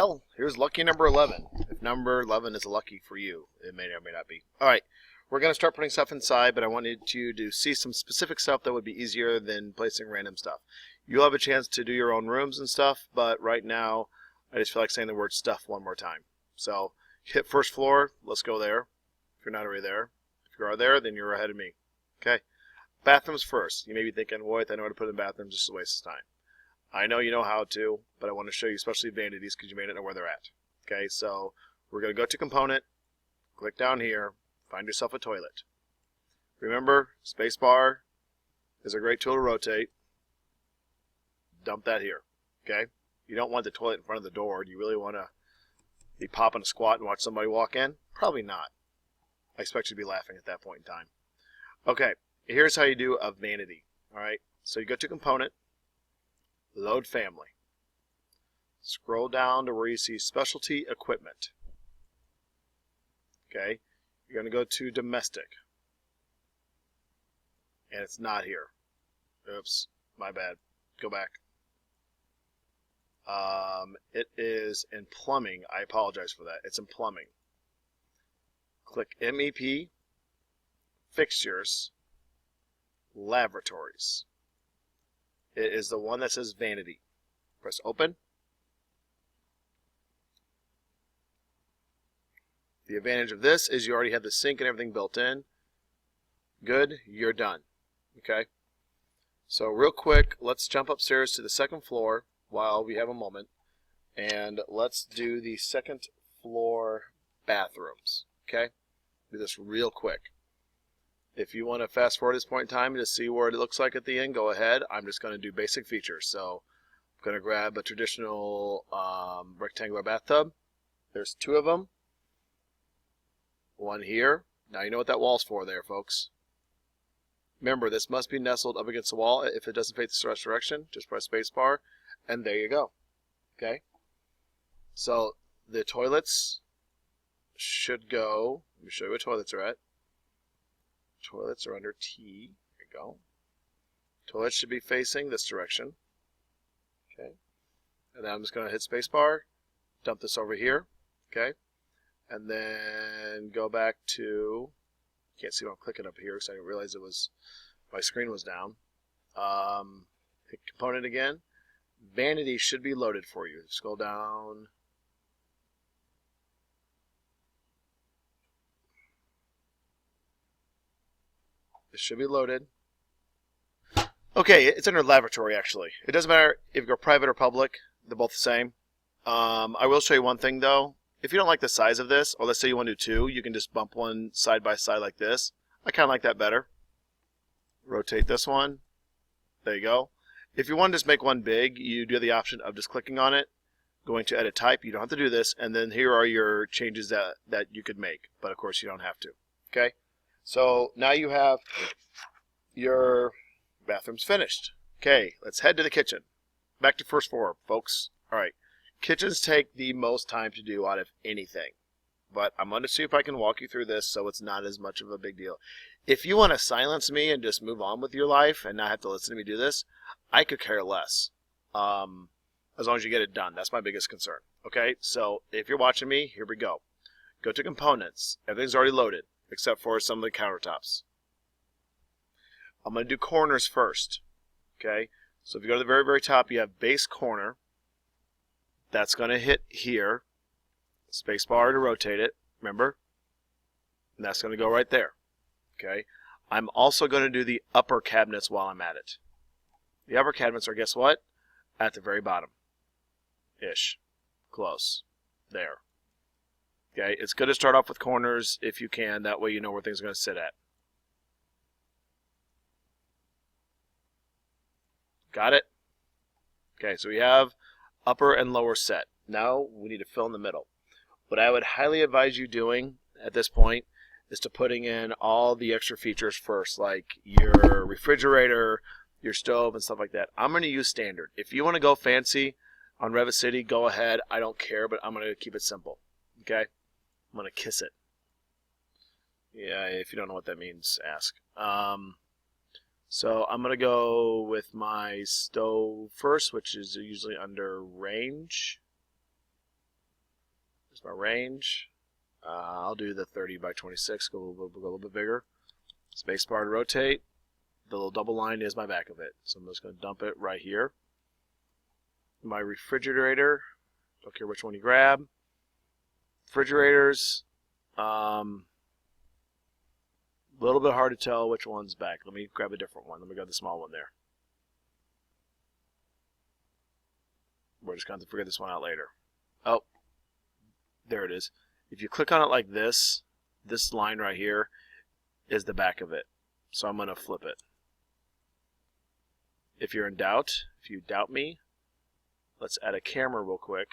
Well, here's lucky number 11. If number 11 is lucky for you, it may or may not be. All right, we're going to start putting stuff inside, but I wanted you to see some specific stuff that would be easier than placing random stuff. You'll have a chance to do your own rooms and stuff, but right now, I just feel like saying the word stuff one more time. So, hit first floor, let's go there, if you're not already there. If you are there, then you're ahead of me. Okay? Bathrooms first. You may be thinking, what, I know how to put in bathrooms, just a waste of time. I know you know how to, but I want to show you especially vanities because you may not know where they're at. Okay, so we're going to go to component, click down here, find yourself a toilet. Remember, spacebar is a great tool to rotate. Dump that here. Okay? You don't want the toilet in front of the door. Do you really want to be popping a squat and watch somebody walk in? Probably not. I expect you to be laughing at that point in time. Okay, here's how you do a vanity. Alright, so you go to component, load family. Scroll down to where you see specialty equipment. Okay, you're going to go to domestic. And it's not here. Oops, my bad. Go back. It is in plumbing. I apologize for that. It's in plumbing. Click MEP, fixtures, laboratories. It is the one that says vanity. Press open. The advantage of this is you already have the sink and everything built in. Good, you're done. Okay? So real quick, let's jump upstairs to the second floor while we have a moment. And let's do the second floor bathrooms. Okay? Do this real quick. If you want to fast forward this point in time to see what it looks like at the end, go ahead. I'm just going to do basic features. So I'm going to grab a traditional rectangular bathtub. There's two of them. One here. Now you know what that wall's for there, folks. Remember, this must be nestled up against the wall. If it doesn't face the direction, just press spacebar, and there you go. Okay? So the toilets should go. Let me show you where toilets are at. Toilets are under T. There you go. Toilets should be facing this direction. Okay. And then I'm just going to hit spacebar, dump this over here. Okay. And then go back to, can't see what I'm clicking up here because I didn't realize it was, my screen was down. Hit component again. Vanity should be loaded for you. Scroll down. This should be loaded. Okay, it's under laboratory actually. It doesn't matter if you're private or public. They're both the same. I will show you one thing though. If you don't like the size of this, or let's say you want to do two, you can just bump one side by side like this. I kind of like that better. Rotate this one. There you go. If you want to just make one big, you do have the option of just clicking on it, going to edit type. You don't have to do this, and then here are your changes that you could make. But of course you don't have to. Okay? So now you have your bathrooms finished. Okay, let's head to the kitchen. Back to first floor, folks. All right. Kitchens take the most time to do out of anything. But I'm going to see if I can walk you through this so it's not as much of a big deal. If you want to silence me and just move on with your life and not have to listen to me do this, I could care less. As long as you get it done. That's my biggest concern. Okay, so if you're watching me, here we go. Go to components. Everything's already loaded except for some of the countertops. I'm going to do corners first. Okay, so if you go to the very, very top, you have base corner. That's going to hit here. Spacebar to rotate it, remember? And that's going to go right there. Okay. I'm also going to do the upper cabinets while I'm at it. The upper cabinets are, guess what? At the very bottom. Ish. Close. There. Okay. It's good to start off with corners if you can. That way you know where things are going to sit at. Got it? Okay. So we have upper and lower set. Now we need to fill in the middle. What I would highly advise you doing at this point is to putting in all the extra features first, like your refrigerator, your stove, and stuff like that. I'm going to use standard. If you want to go fancy on Revit City, go ahead. I don't care, but I'm going to keep it simple. Okay? I'm going to kiss it. Yeah, if you don't know what that means, ask. So I'm going to go with my stove first, which is usually under range. There's my range. I'll do the 30 by 26, go a little bit bigger. Spacebar to rotate. The little double line is my back of it. So I'm just going to dump it right here. My refrigerator, don't care which one you grab. Refrigerators, a little bit hard to tell which one's back. Let me grab a different one. Let me grab the small one there. We're just going to figure this one out later. Oh, there it is. If you click on it like this line right here is the back of it. So I'm going to flip it. If you're in doubt, if you doubt me, let's add a camera real quick.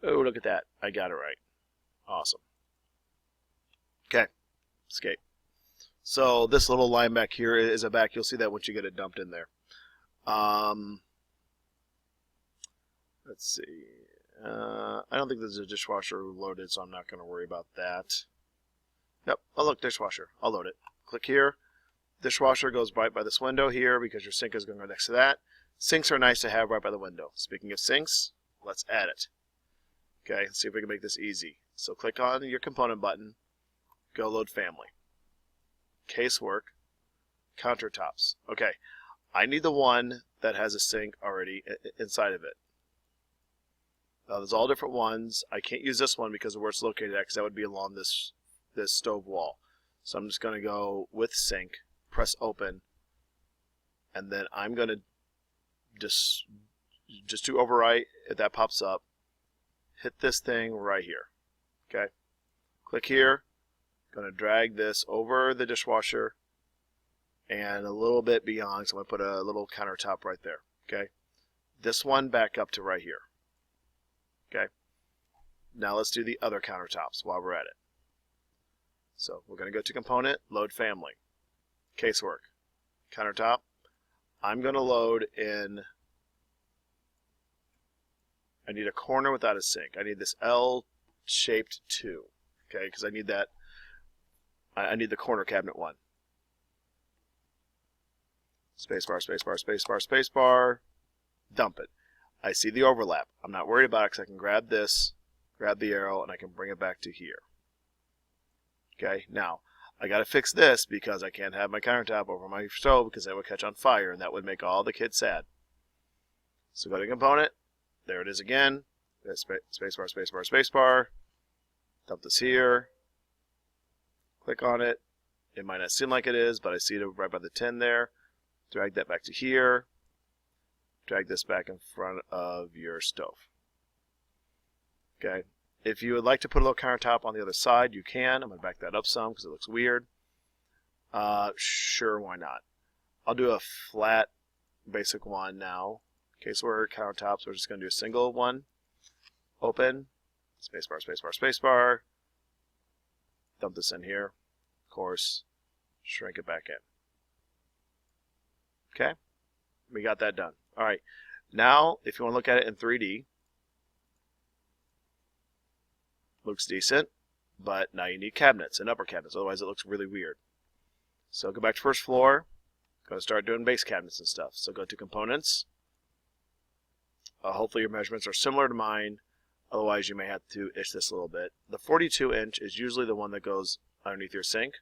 Oh, look at that. I got it right. Awesome. Okay. Escape. So this little line back here is a back. You'll see that once you get it dumped in there. Let's see. I don't think there's a dishwasher loaded, so I'm not going to worry about that. Yep. Oh, look, dishwasher. I'll load it. Click here. Dishwasher goes right by this window here because your sink is going to go next to that. Sinks are nice to have right by the window. Speaking of sinks, let's add it. Okay, let's see if we can make this easy. So click on your component button. Go load family. Casework. Countertops. Okay, I need the one that has a sink already inside of it. There's all different ones. I can't use this one because of where it's located at, because that would be along this stove wall. So I'm just going to go with sink, press open, and then I'm going to just to overwrite, if that pops up, hit this thing right here. Okay, click here. Going to drag this over the dishwasher and a little bit beyond, so I'm going to put a little countertop right there. Okay, this one back up to right here. Okay, now let's do the other countertops while we're at it. So we're going to go to component, load family, casework, countertop. I'm going to load in, I need a corner without a sink. I need this L-shaped 2, okay, because I need that, I need the corner cabinet one. Spacebar, spacebar, spacebar, spacebar, dump it. I see the overlap. I'm not worried about it because I can grab this, grab the arrow, and I can bring it back to here. Okay, now I got to fix this because I can't have my countertop over my stove because that would catch on fire and that would make all the kids sad. So go to component. There it is again. Spacebar, spacebar, spacebar. Dump this here. Click on it. It might not seem like it is, but I see it right by the 10 there. Drag that back to here. Drag this back in front of your stove. Okay. If you would like to put a little countertop on the other side, you can. I'm going to back that up some because it looks weird. Sure, why not? I'll do a flat, basic one now. Okay, so we're countertops. We're just going to do a single one. Open. Spacebar, spacebar, spacebar. Dump this in here. Of course, shrink it back in. Okay, we got that done. All right, now if you want to look at it in 3D, looks decent, but now you need cabinets and upper cabinets, otherwise it looks really weird. So go back to first floor, going to start doing base cabinets and stuff. So go to components. Hopefully your measurements are similar to mine, otherwise you may have to itch this a little bit. The 42 inch is usually the one that goes underneath your sink.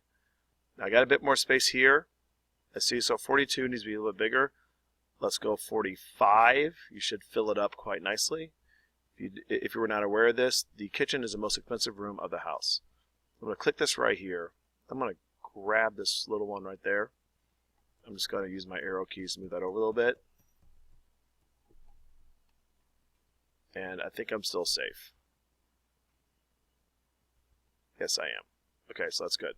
Now I got a bit more space here. Let's see, so 42 needs to be a little bit bigger. Let's go 45. You should fill it up quite nicely. If you were not aware of this, the kitchen is the most expensive room of the house. I'm going to click this right here. I'm going to grab this little one right there. I'm just going to use my arrow keys to move that over a little bit. And I think I'm still safe. Yes, I am. Okay, so that's good.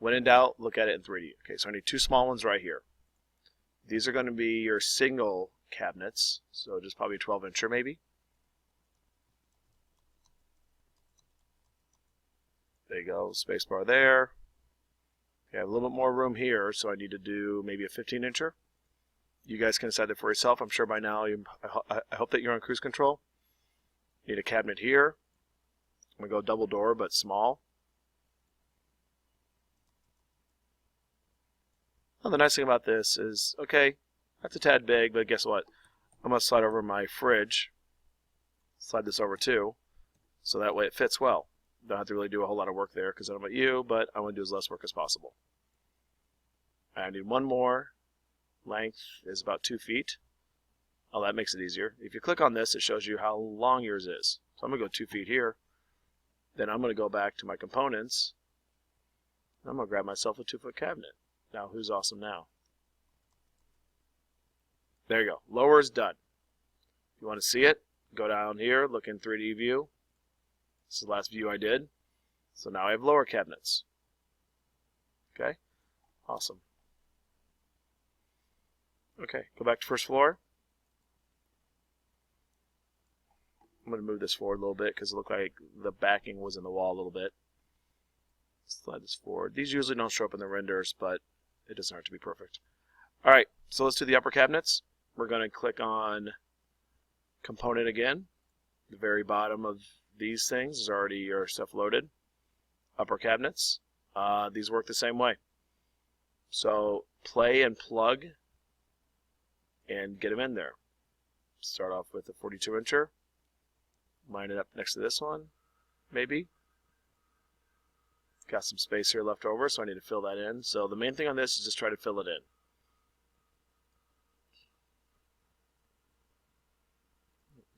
When in doubt, look at it in 3D. Okay, so I need two small ones right here. These are going to be your single cabinets, so just probably 12-incher maybe. There you go, spacebar there. Okay, I have a little bit more room here, so I need to do maybe a 15-incher. You guys can decide that for yourself. I'm sure by now, I hope that you're on cruise control. Need a cabinet here. I'm going to go double door, but small. Well, the nice thing about this is, okay, that's a tad big, but guess what? I'm I'm going to slide over my fridge, slide this over too, so that way it fits well. Don't have to really do a whole lot of work there because I don't know about you, but I want to do as less work as possible. I need one more. Length is about 2 feet. Oh, that makes it easier. If you click on this, it shows you how long yours is. So I'm going to go 2 feet here. Then I'm going to go back to my components. I'm going to grab myself a 2-foot cabinet. Now, who's awesome now? There you go. Lower is done. If you want to see it, go down here, look in 3D view. This is the last view I did. So now I have lower cabinets. Okay? Awesome. Okay, go back to first floor. I'm going to move this forward a little bit because it looked like the backing was in the wall a little bit. Slide this forward. These usually don't show up in the renders, but it doesn't have to be perfect. Alright, so let's do the upper cabinets. We're going to click on component again. The very bottom of these things is already your stuff loaded. Upper cabinets. These work the same way. So play and plug and get them in there. Start off with a 42-incher. Line it up next to this one, maybe. Got some space here left over, so I need to fill that in. So the main thing on this is just try to fill it in.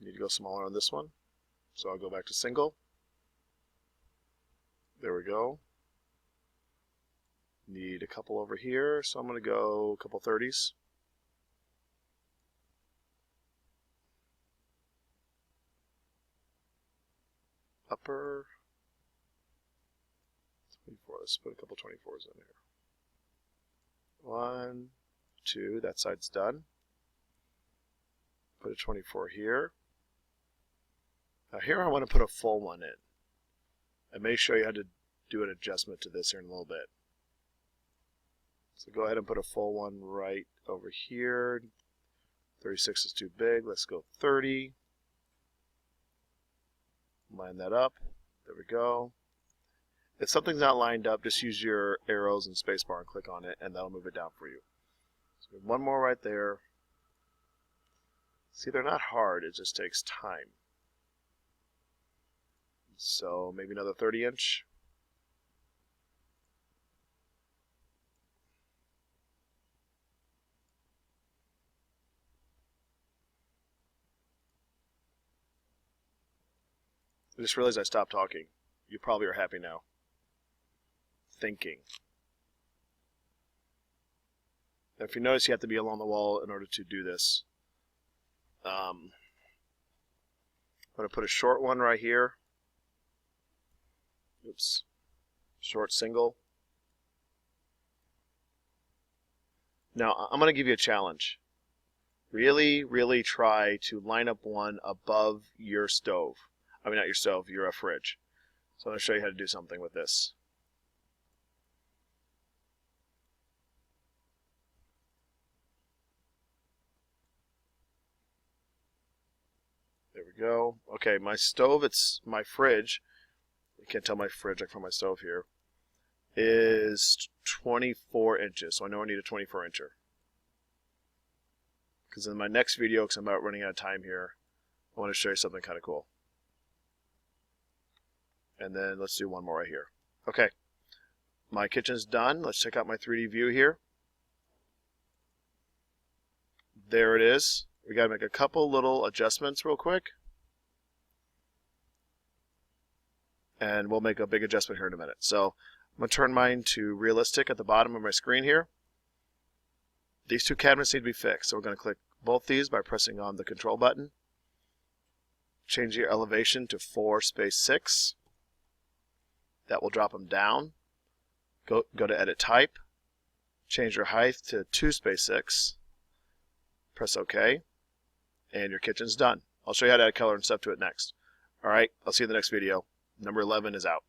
Need to go smaller on this one. So I'll go back to single. There we go. Need a couple over here, so I'm going to go a couple 30s. Upper 24. Let's put a couple 24s in here. 1, 2. That side's done. Put a 24 here. Now here I want to put a full one in. I may show you how to do an adjustment to this here in a little bit. So go ahead and put a full one right over here. 36 is too big. Let's go 30. Line that up. There we go. If something's not lined up, just use your arrows and spacebar and click on it, and that'll move it down for you. So one more right there. See, they're not hard. It just takes time. So maybe another 30-inch. I just realized I stopped talking. You probably are happy now. Thinking. Now, if you notice, you have to be along the wall in order to do this. I'm going to put a short one right here. Oops. Short single. Now, I'm going to give you a challenge. Really, really try to line up one above your stove. I mean, not your stove, your fridge. So I'm going to show you how to do something with this. There we go. Okay, my stove, it's my fridge. You can't tell my fridge like from my stove here. Is 24 inches. So I know I need a 24-incher. Because in my next video, because I'm about running out of time here, I want to show you something kind of cool. And then let's do one more right here. Okay, my kitchen's done. Let's check out my 3D view here. There it is. We got to make a couple little adjustments real quick. And we'll make a big adjustment here in a minute. So I'm going to turn mine to realistic at the bottom of my screen here. These two cabinets need to be fixed. So we're going to click both these by pressing on the control button. Change your elevation to 4:6. That will drop them down. Go to edit type. Change your height to 2:6. Press OK. And your kitchen's done. I'll show you how to add color and stuff to it next. Alright, I'll see you in the next video. Number 11 is out.